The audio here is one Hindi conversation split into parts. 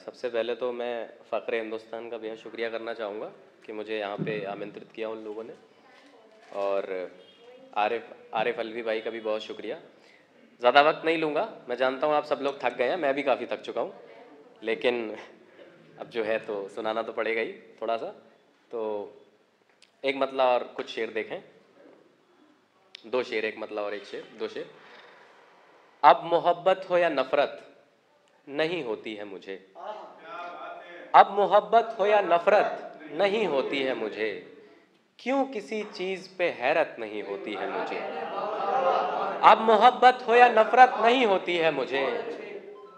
सबसे पहले तो मैं फ़ख्र हिंदुस्तान का बेहद शुक्रिया करना चाहूँगा कि मुझे यहाँ पे आमंत्रित किया उन लोगों ने, और आरिफ अलवी भाई का भी बहुत शुक्रिया। ज़्यादा वक्त नहीं लूँगा, मैं जानता हूँ आप सब लोग थक गए हैं, मैं भी काफ़ी थक चुका हूँ, लेकिन अब जो है तो सुनाना तो पड़ेगा ही थोड़ा सा। तो एक मतला और कुछ शेर देखें, दो शेर, एक मतला और एक शेर, दो शेर। अब मोहब्बत हो या नफ़रत नहीं होती है मुझे, अब मोहब्बत हो या नफ़रत नहीं होती है मुझे, क्यों किसी चीज़ पे हैरत नहीं होती है मुझे। अब मोहब्बत हो या नफ़रत नहीं होती है मुझे,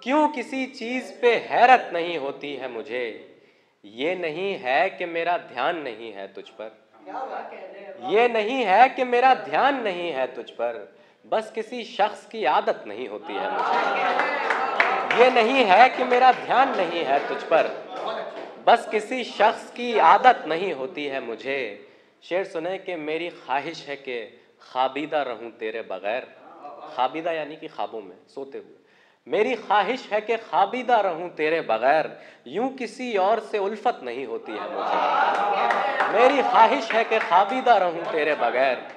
क्यों किसी चीज़ पे हैरत नहीं होती है मुझे। ये नहीं है कि मेरा ध्यान नहीं है तुझ पर, ये नहीं है कि मेरा ध्यान नहीं है तुझ पर, बस किसी शख्स की आदत नहीं होती है मुझे। ये नहीं है कि मेरा ध्यान नहीं है तुझ पर, बस किसी शख्स की आदत नहीं होती है मुझे। शेर सुने कि मेरी ख्वाहिश है कि खाबीदा रहूं तेरे बगैर, खाबीदा यानी कि ख्वाबों में सोते हुए। मेरी ख्वाहिश है कि खाबीदा रहूं तेरे बगैर, यूं किसी और से उल्फत नहीं होती है मुझे। मेरी ख्वाहिश है कि खाबीदा रहूं तेरे बगैर,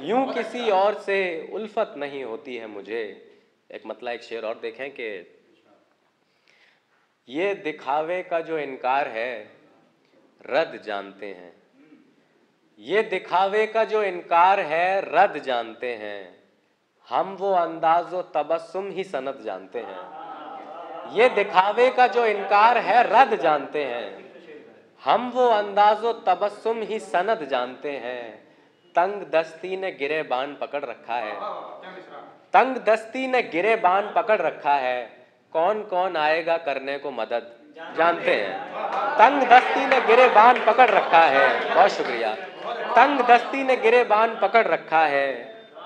यूं किसी और से उल्फत नहीं होती है मुझे। एक मतलब एक शेर और देखें कि ये दिखावे का जो इनकार है रद्द जानते हैं, ये दिखावे का जो इनकार है रद्द जानते हैं, हम वो अंदाज़ो तबस्सुम ही सनद जानते हैं। ये दिखावे का जो इनकार है रद्द जानते हैं, हम वो अंदाज़ो तबस्सुम ही सनद जानते हैं। तंग दस्ती ने गिरेबान पकड़ रखा है, तंग दस्ती ने गिरेबान पकड़ रखा है, कौन कौन आएगा करने को मदद जानते हैं। तंग दस्ती ने गिरेबान पकड़ रखा है, बहुत शुक्रिया। तंग दस्ती ने गिरेबान पकड़ रखा है,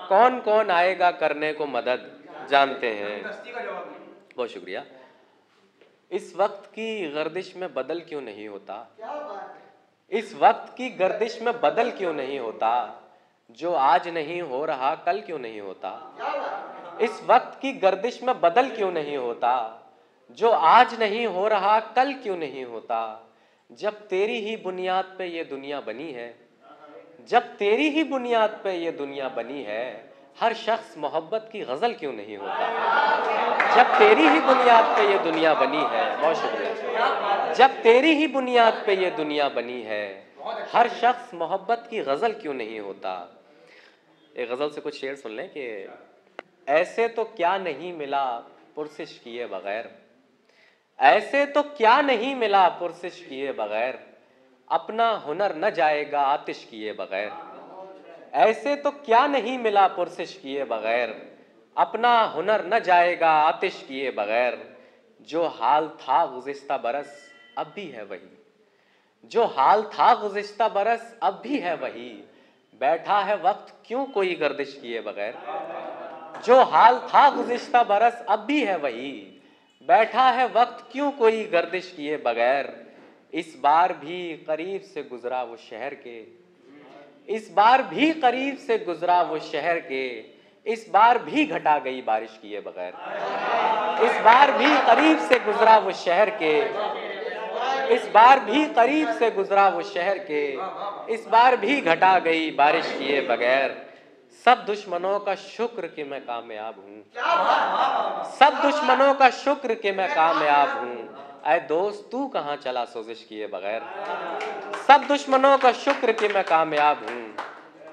कौन कौन आएगा करने को मदद जानते हैं। बहुत शुक्रिया। इस वक्त की गर्दिश में बदल क्यों नहीं होता, इस वक्त की गर्दिश में बदल क्यों नहीं होता, जो आज नहीं हो रहा कल क्यों नहीं होता। इस वक्त की गर्दिश में बदल क्यों नहीं होता, जो आज नहीं हो रहा कल क्यों नहीं होता। जब तेरी ही बुनियाद पे ये दुनिया बनी है, जब तेरी ही बुनियाद पे ये दुनिया बनी है, हर शख्स मोहब्बत की गज़ल क्यों नहीं होता। जब तेरी ही बुनियाद पे ये दुनिया बनी है, बहुत शुक्रिया। जब तेरी ही बुनियाद पे ये दुनिया बनी है, हर शख्स मोहब्बत की गज़ल क्यों नहीं होता। एक गज़ल से कुछ शेर सुन लें कि ऐसे तो क्या नहीं मिला पुरसिश किए बगैर, ऐसे तो क्या नहीं मिला पुरसिश किए बगैर, अपना हुनर न जाएगा आतिश किए बगैर। ऐसे तो क्या नहीं मिला पुरसिश किए बगैर, अपना हुनर न जाएगा आतिश किए बगैर। जो हाल था गुज़िश्ता बरस अब भी है वही, जो हाल था गुज़िश्ता बरस अब भी है वही, बैठा है वक्त क्यों कोई गर्दिश किए बगैर। जो हाल था गुज़िश्ता बरस अब भी है वही, बैठा है वक्त क्यों कोई गर्दिश किए बगैर। इस बार भी करीब से गुजरा वो शहर के, इस बार भी करीब से गुजरा वो शहर के, इस बार भी घटा गई बारिश किए बगैर। इस बार भी करीब से गुजरा वो शहर के, इस बार भी करीब से गुजरा वो शहर के, इस बार भी घटा गई बारिश किए बगैर। सब दुश्मनों का शुक्र कि मैं कामयाब हूँ, सब दुश्मनों का शुक्र कि मैं कामयाब हूँ, ऐ दोस्त तू कहाँ चला सोजिश किए बगैर। सब दुश्मनों का शुक्र कि मैं कामयाब हूँ,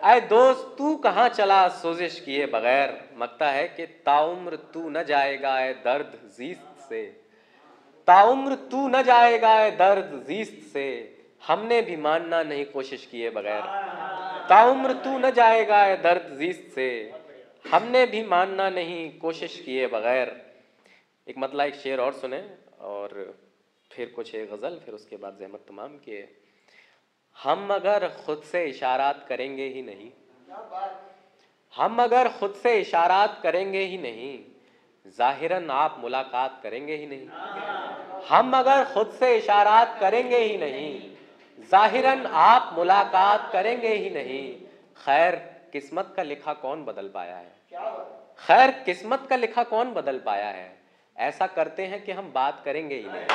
ऐ दोस्त तू कहाँ चला सोजिश किए बगैर। मकता है कि ताउम्र तू न जाएगा ऐ दर्द ज़ीस्त से, ताउम्र तू न जाएगा ऐ दर्द ज़ीस्त से, हमने भी मानना नहीं कोशिश किए बगैर। ताउम्र तू न जाएगा ऐ दर्द ज़ीस्त से, हमने भी मानना नहीं कोशिश किए बगैर। एक मतलब एक शेर और सुने और फिर कुछ एक गज़ल, फिर उसके बाद ज़हमत तमाम किए। हम अगर खुद से इशारात करेंगे ही नहीं, हम अगर खुद से इशारात करेंगे ही नहीं, ज़ाहिरन आप मुलाकात करेंगे ही नहीं। हम अगर खुद से इशारात करेंगे ही नहीं, ज़ाहिरन आप मुलाकात करेंगे ही नहीं। खैर किस्मत का लिखा कौन बदल पाया है, खैर किस्मत का लिखा कौन बदल पाया है, ऐसा करते हैं कि हम बात करेंगे ही नहीं।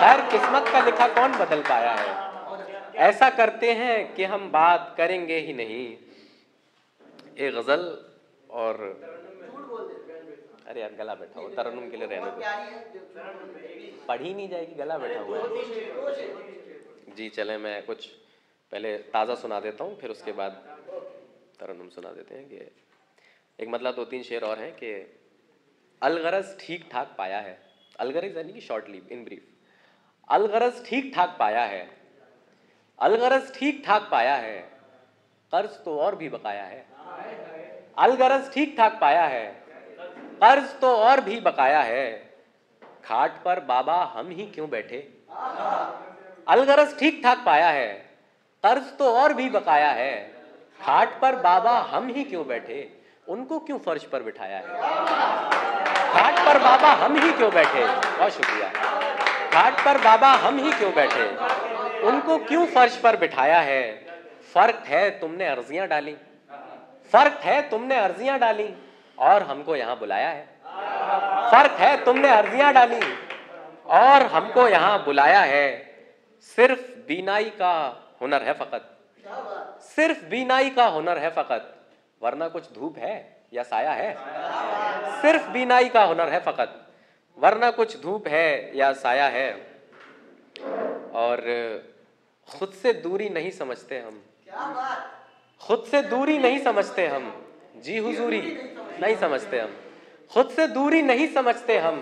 खैर किस्मत का लिखा कौन बदल पाया है। ऐसा करते हैं कि हम बात करेंगे ही नहीं। एक गजल और अरे यार गला बैठा हुआ, तरन्नुम के लिए रहने दो, पढ़ी नहीं जाएगी, गला बैठा हुआ है। जी चले, मैं कुछ पहले ताज़ा सुना देता हूँ, फिर उसके बाद तरन्नुम सुना देते हैं। कि एक मतलब 2-3 शेर और हैं कि अलगरज ठीक ठाक पाया है। अलगरज यानी कि शॉर्टली, इन ब्रीफ। अलगरज ठीक ठाक पाया है, अलगरज ठीक ठाक पाया है, कर्ज तो और भी बकाया है। अलगरज ठीक ठाक पाया है, कर्ज तो और भी बकाया है, खाट पर बाबा हम ही क्यों बैठे। अलगरज ठीक ठाक पाया है, कर्ज तो और भी बकाया है, खाट पर बाबा हम ही क्यों बैठे, उनको क्यों फर्श पर बिठाया है। खाट पर बाबा हम ही क्यों बैठे, बहुत शुक्रिया। खाट पर बाबा हम ही क्यों बैठे, उनको क्यों फर्श पर बिठाया है। फर्क है तुमने अर्जियां डाली, फर्क है तुमने अर्जियां डाली और हमको यहाँ बुलाया है। फर्क है तुमने अर्जियां डाली और हमको यहाँ बुलाया है। सिर्फ बीनाई का हुनर है फकत, सिर्फ बीनाई का हुनर है फकत, वरना कुछ धूप है या साया है। सिर्फ बीनाई का हुनर है फकत, वरना कुछ धूप है या साया है। और खुद से दूरी नहीं समझते हम, खुद से दूरी नहीं समझते हम, जी हुजूरी नहीं समझते हम। खुद से दूरी नहीं समझते हम,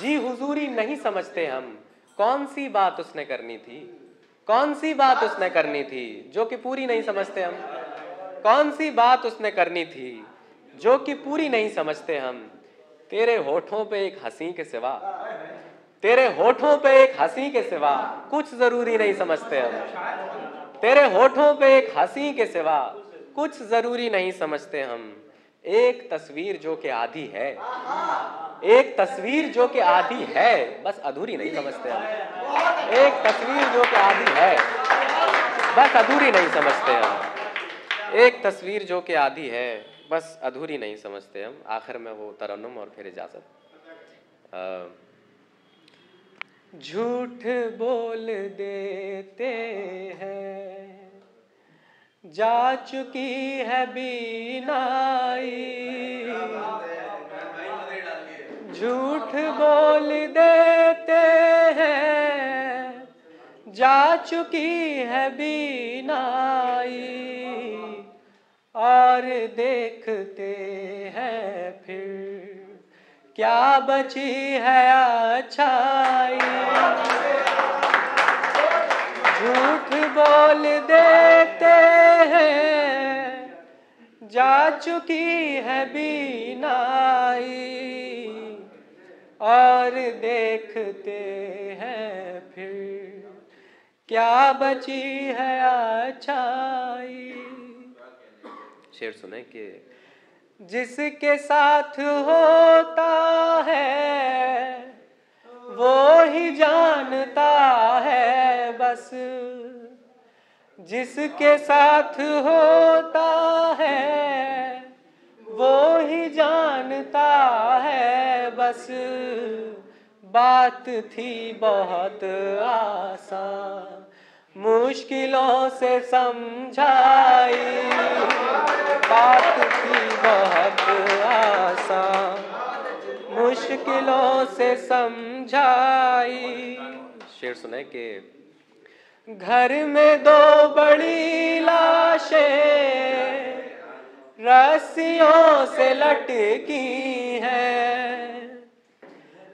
जी हुजूरी नहीं समझते हम। कौन सी बात उसने करनी थी, कौन सी बात उसने करनी थी जो कि पूरी नहीं समझते हम। कौन सी बात उसने करनी थी जो कि पूरी नहीं समझते हम। तेरे होठों पे एक हंसी के सिवा, तेरे होठों पे एक हंसी के सिवा कुछ जरूरी नहीं समझते हम। तेरे होठों पे एक हंसी के सिवा कुछ जरूरी नहीं समझते हम। एक तस्वीर जो कि आधी है, एक तस्वीर जो कि आधी है, बस अधूरी नहीं समझते हम। एक तस्वीर जो कि आधी है, बस अधूरी नहीं समझते हम। एक तस्वीर जो कि आधी है, बस अधूरी नहीं समझते हम। आखिर में वो तरन्नुम और फिर इजाजत। झूठ बोल देते हैं, जा चुकी है बीनाई। झूठ बोल देते हैं, जा चुकी है बीनाई। और देखते हैं फिर क्या बची है अच्छाई। झूठ बोल देते हैं, जा चुकी है बीनाई। और देखते हैं फिर क्या बची है अच्छाई। शेर सुने कि जिसके साथ होता है वो ही जानता है बस। जिसके साथ होता है वो ही जानता है बस। बात थी बहुत आसान, मुश्किलों से समझाई। बात थी बहुत आसान, मुश्किलों से समझाई। शेर सुने कि घर में दो बड़ी लाशें रस्सियों से लटकी हैं।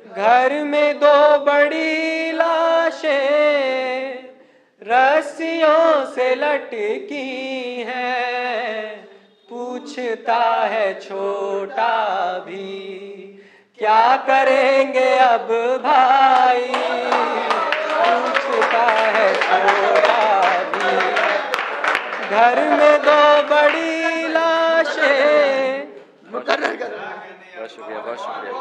घर में दो बड़ी लाशें रस्सियों से लटकी हैं। पूछता है छोटा भी क्या करेंगे अब भाई। पूछता है छोटा भी, घर में दो बड़ी लाशें। बहुत शुक्रिया, बहुत शुक्रिया,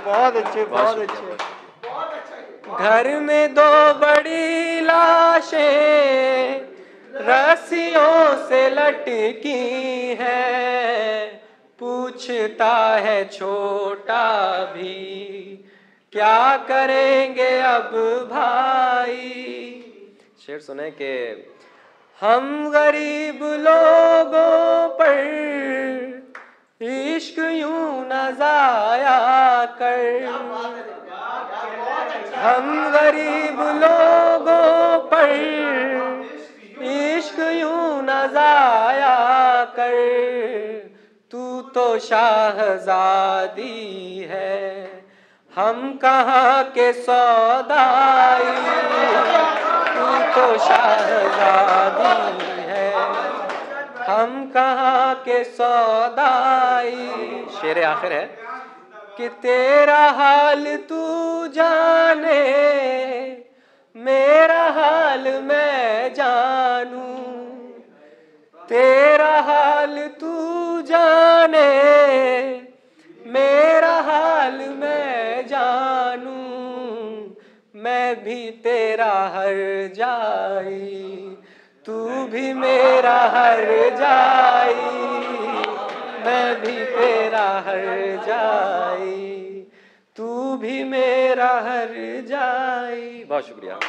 बहुत अच्छे, बहुत अच्छे। घर में दो बड़ी लाशें रस्सियों से लटकी हैं। पूछता है छोटा भी, क्या करेंगे अब भाई। शेर सुने कि हम गरीब लोगों पर इश्क यूं न जाया कर, हम गरीब लोगों पर इश्क यूं न जाया कर, तू तो शाहजादी है हम कहाँ के सौदाई, तू तो शाहजादी है हम कहाँ के सौदाई। शेर आखिर है कि तेरा हाल तू जाने मेरा हाल मैं जानूं, तेरा हाल तू जाने मेरा हाल मैं जानूं, मैं भी तेरा हर जाई तू भी मेरा हर जाई, मैं भी तेरा हर जाई तू भी मेरा हर जाई। बहुत शुक्रिया।